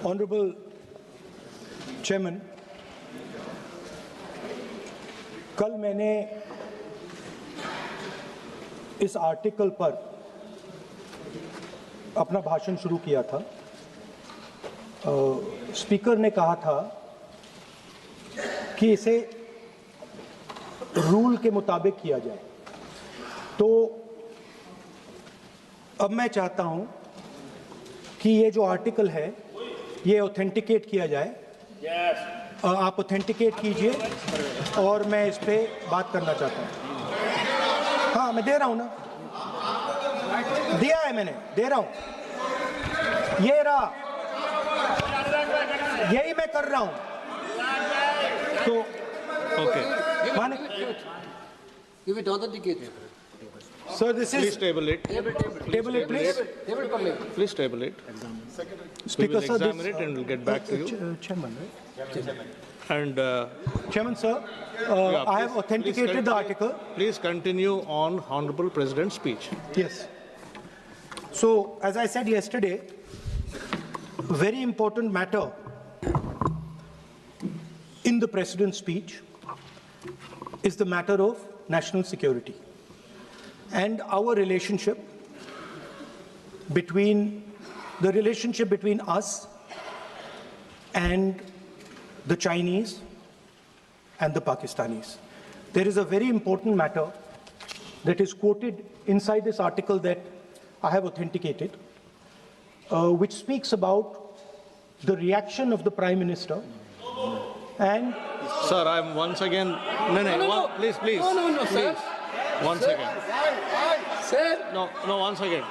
Honorable Chairman, कल मैंने इस आर्टिकल पर अपना भाषण शुरू किया था। स्पीकर ने कहा था कि इसे रूल के मुताबिक किया जाए, तो अब मैं चाहता हूं कि ये जो आर्टिकल है ये ऑथेंटिकेट किया जाए। आप ऑथेंटिकेट कीजिए और मैं इस पे बात करना चाहता हूं। हाँ, मैं दे रहा हूं ना, दिया है मैंने, दे रहा हूं, ये रहा, यही मैं कर रहा हूं। तो Okay. Give it authenticated. Sir this Please is table it. Table it please. Table for me. Please table it. We Speaker will sir, examine it and we'll get back to you. Chairman, right? And Chairman sir, yeah, I have please authenticated the continue- article. Please continue on Honorable President's speech. Yes. So, as I said yesterday, very important matter in the President's speech is the matter of national security and our relationship between us and the Chinese and the Pakistanis. There is a very important matter that is quoted inside this article that I have authenticated, which speaks about the reaction of the Prime Minister and Sir, I'm once again. No. Please. No, sir. One second. Sir, No, one second.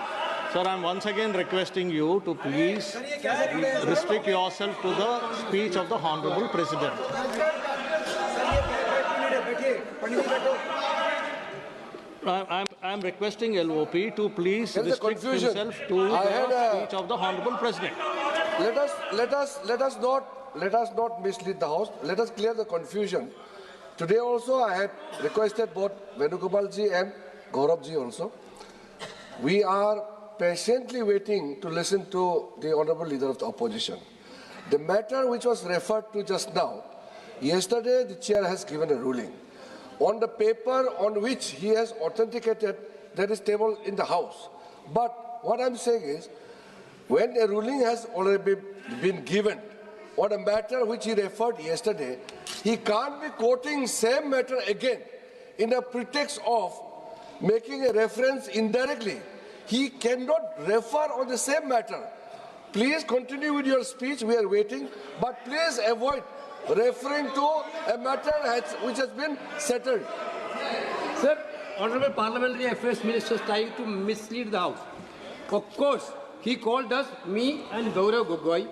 Sir, I'm once again requesting you to please restrict yourself to the speech of the Honorable President. I'm requesting LOP to please There's a restrict confusion. himself to I had the a- speech of the Honorable President. Let us not mislead the House. Let us clear the confusion. Today also I had requested both Venugopal ji and Gaurav ji also. We are patiently waiting to listen to the Honorable Leader of the Opposition. The matter which was referred to just now, yesterday the Chair has given a ruling. On the paper on which he has authenticated, that is table in the House. But what I'm saying is, when a ruling has already been given on a matter which he referred yesterday, he can't be quoting same matter again in a pretext of making a reference indirectly. He cannot refer on the same matter. Please continue with your speech, we are waiting, but please avoid referring to a matter which has been settled. sir, Honorable Parliamentary Affairs Minister is trying to mislead the House. Of course, he called us, me and Gaurav Gogoi.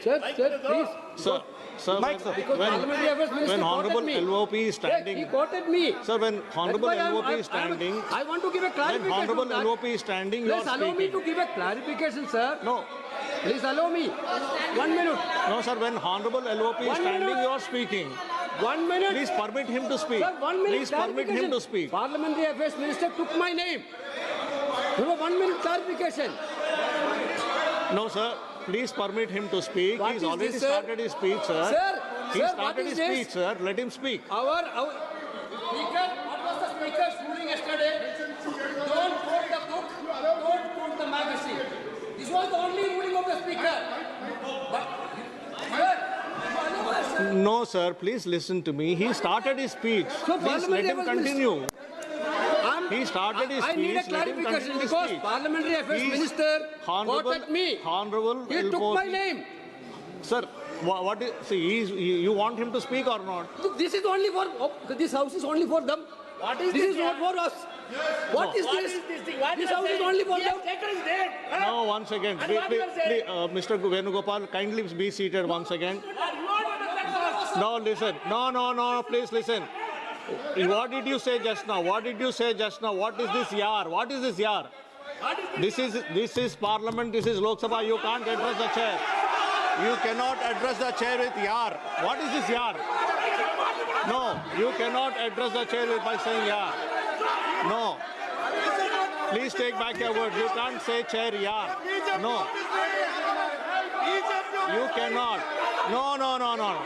Sir, please. Sir, Because Parliamentary Affairs Minister when quoted Honorable me. LOP is Yes, he standing, quoted me. sir, when Honorable That's why LOP is standing, I want to give a when clarification. Honorable on that. LOP is standing, you are Please allow me speaking. to give a clarification, sir. No, Please allow me. 1 minute. no, sir, when Honorable LOP is 1 standing, minute. you are speaking. 1 minute. Please permit him to speak. Sir, 1 minute. Please permit him to clarification. speak. Parliamentary Affairs Minister took my name. You know, 1 minute clarification. No, sir. Please permit him to speak. What He's is already this, sir? started his speech, sir. Sir, He what started is his this? speech, sir. Let him speak. Our Speaker, what was the Speaker's ruling yesterday? Don't quote the book, don't quote the magazine. This was the only ruling of the Speaker. But, sir, follow us, sir. No, sir. Please listen to me. He started his speech. So Please let him Parliamentary continue. He started his I need a speech. Let him clarification continue his because speech. Parliamentary Affairs He's Minister Honorable- quoted me. Honorable He took LOP. my name. Sir, what is, see, you want him to speak or not? This is only for, this house is only for them. What is This this is not for us. What is What this? is this thing? What This you are house is saying? only for He them. has taken his name. No, once again. And what you are saying? Mr. Venugopal, kindly be seated once again. You are not affected. No, listen. No, please listen. What did you say just now? What did you say just now? What is this yar? What is this yar? This is Parliament. This is Lok Sabha. You can't address the chair. You cannot address the chair with yar. What is this yar? No, you cannot address the chair by saying yar. No. Please take back your word. You can't say chair yar. No. You cannot. No, no, no, no.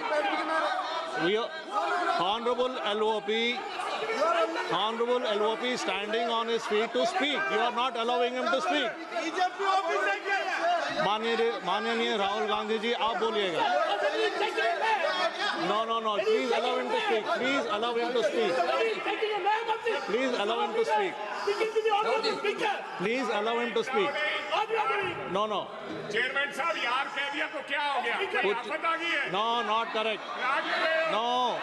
We are, Honorable LOP is standing on his feet to speak. You are not allowing him to speak. माननीय राहुल गांधी जी, आप बोलिएगा. No, no, no. Please allow him to speak. Please allow him to speak. Please allow him to speak. Please allow him to speak. No, no. Chairman साहब यार कह दिया तो क्या हो गया? कोई आफत आ गई है? No, not correct. No.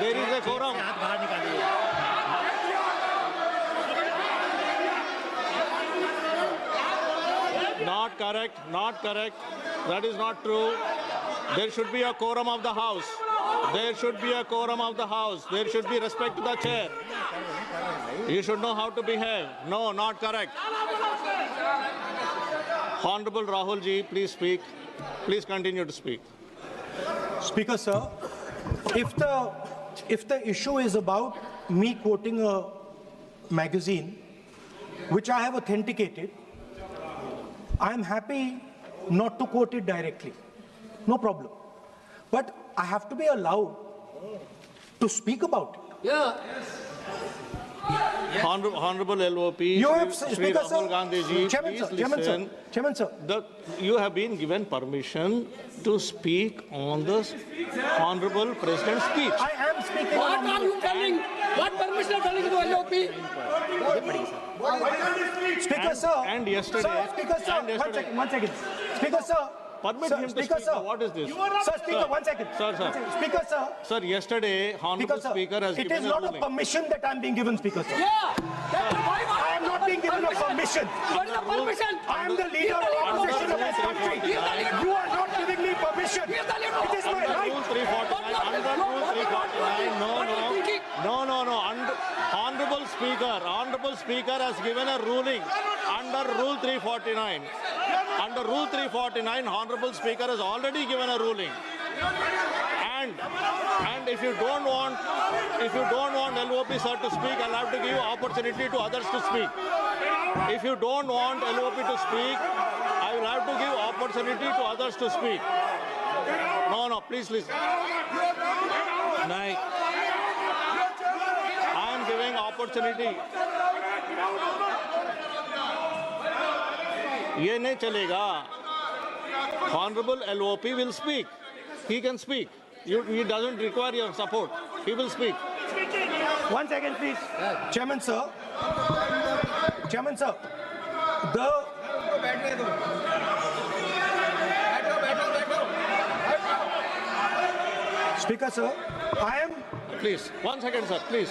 There is a quorum. Not correct. Not correct. That is not true. There should be a quorum of the House. There should be a quorum of the House. There should be respect to the chair. You should know how to behave. No, not correct. Honorable Rahul ji, please speak. Please continue to speak. Speaker, sir, if the issue is about me quoting a magazine, which I have authenticated, I am happy not to quote it directly. No problem. But I have to be allowed to speak about it. Yeah. Honorable LOP, You have, Shri Speaker, Rahul sir, Gandhi ji, Chairman, please sir, Chairman, sir, listen. Chairman, sir. You have been given permission to speak on the Honorable President's speech. I am speaking What on are you telling? What permission are you telling to LOP? Speaker, sir. and yesterday- Sir, Speaker, sir. and yesterday- One second. Speaker, sir. Permit Sir, him to Speaker, speak. sir. What is this? Sir, Speaker, Sir. 1 second. Sir, sir. One second. Speaker, sir. Sir, yesterday, Honorable Speaker, sir. Speaker has It given is a not a ruling. permission that I'm being given, Speaker, sir. Yeah. That's why I am not being given a permission. What is the permission? I am the leader of opposition of this country. You are not giving me permission. He is the leader of It is my Under right. Rule 349, under Rule 349, no. Honorable Speaker has given a ruling under Rule 349. Under Rule 349, Honorable Speaker has already given a ruling. And if you don't want LOP sir to speak, I'll have to give opportunity to others to speak. If you don't want LOP to speak, I will have to give opportunity to others to speak. No, please listen. I am giving opportunity. ये नहीं चलेगा. Honorable LOP will speak. He can speak. He doesn't require your support. He will speak. 1 second, please. Chairman, sir. Chairman, sir. Speaker, sir. I am, Please, 1 second, sir. Please,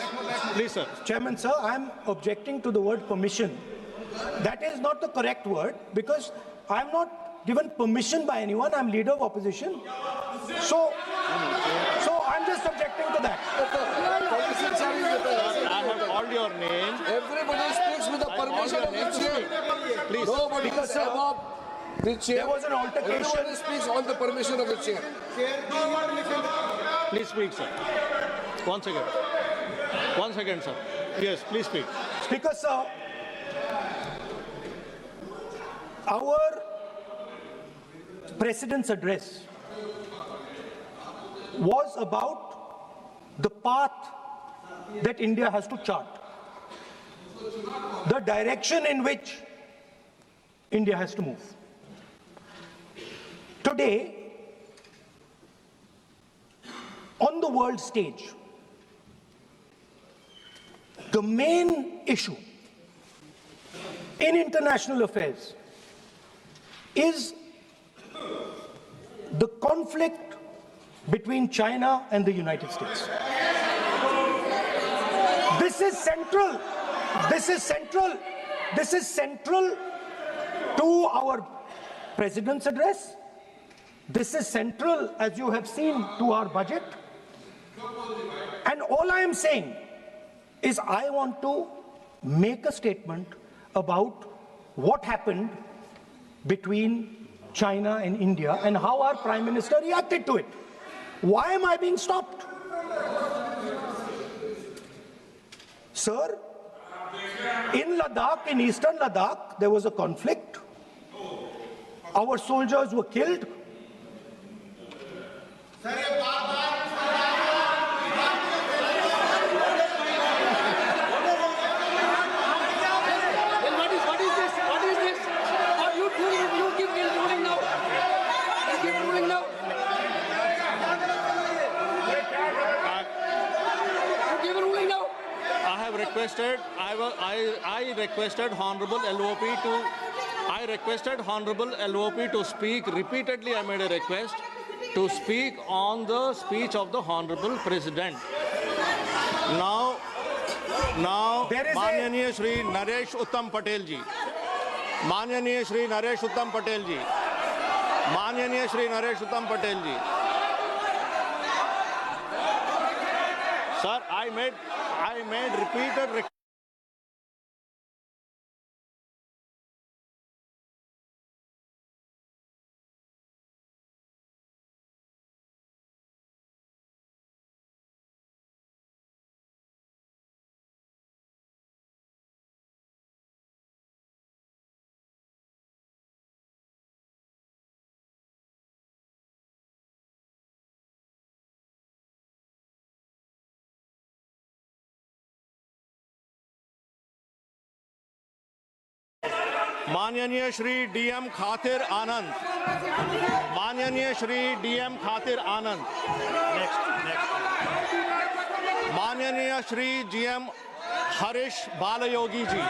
sir. Chairman, sir, I am objecting to the word permission. That is not the correct word because I am not given permission by anyone. I'm leader of opposition. So I'm just objecting to that. Politicians are in the- I have called your name. Everybody speaks with the permission of the chair. Please. Nobody Speaker, is sir, above the chair. there was an altercation. Everybody speaks on the permission of the chair. Please speak, sir. 1 second. 1 second, sir. Yes, please speak. Speaker, sir, our President's address was about the path that India has to chart, the direction in which India has to move. Today, on the world stage, the main issue in international affairs is the conflict between China and the United States. This is central. This is central. This is central to our President's address. This is central, as you have seen, to our budget. And all I am saying is I want to make a statement about what happened between China and India and how our Prime Minister reacted to it. Why am I being stopped? Sir, in Ladakh, in eastern Ladakh, there was a conflict. our soldiers were killed. Then what is this? What is this? Are you doing? You give ruling now. You give ruling now. You give a ruling now. I have requested, I requested Honorable LOP to, I requested Honorable LOP to speak. Repeatedly I made a request to speak on the speech of the Honorable President. Now, There is a- Manyaniya Shri Naresh Uttam Patel ji. Manyaniya Shri Naresh Uttam Patel ji. Manyaniya Shri Naresh Uttam Patel ji. Sir, I made repeated requests. माननीय Shri DM खातिर आनंद, माननीय Shri DM खातिर आनंद, माननीय Shri GM Harish Balayogi जी,